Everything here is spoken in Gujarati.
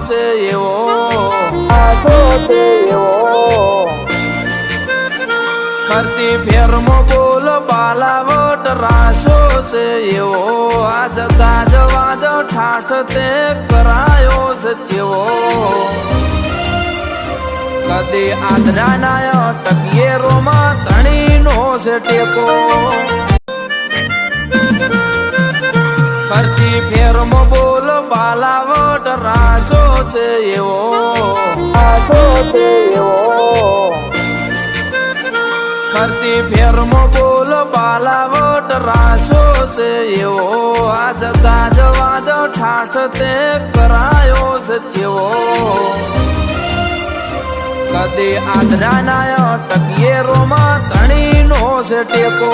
છે એવો ફરતી ફેરમાં બોલ બાલાવટ રાસો છે એવો આજ ગાજવાજ ઠાઠ તે કરાયો છે જેવો કદી આદરા નાય ટકીએ રોમાં ધણીનો છે ટેકો ફરતી ફેરમાં બોલ બાલાવટ રાસો છે એવો ફરતી ફેરમાં બોલ બાલાવટ રાસો છે એવો આજ ગાજવાજ ઠાઠ તે કરાયો છે જેવો કદી આદરા નાય ટકીએ રોમાં ધણીનો છે ટેકો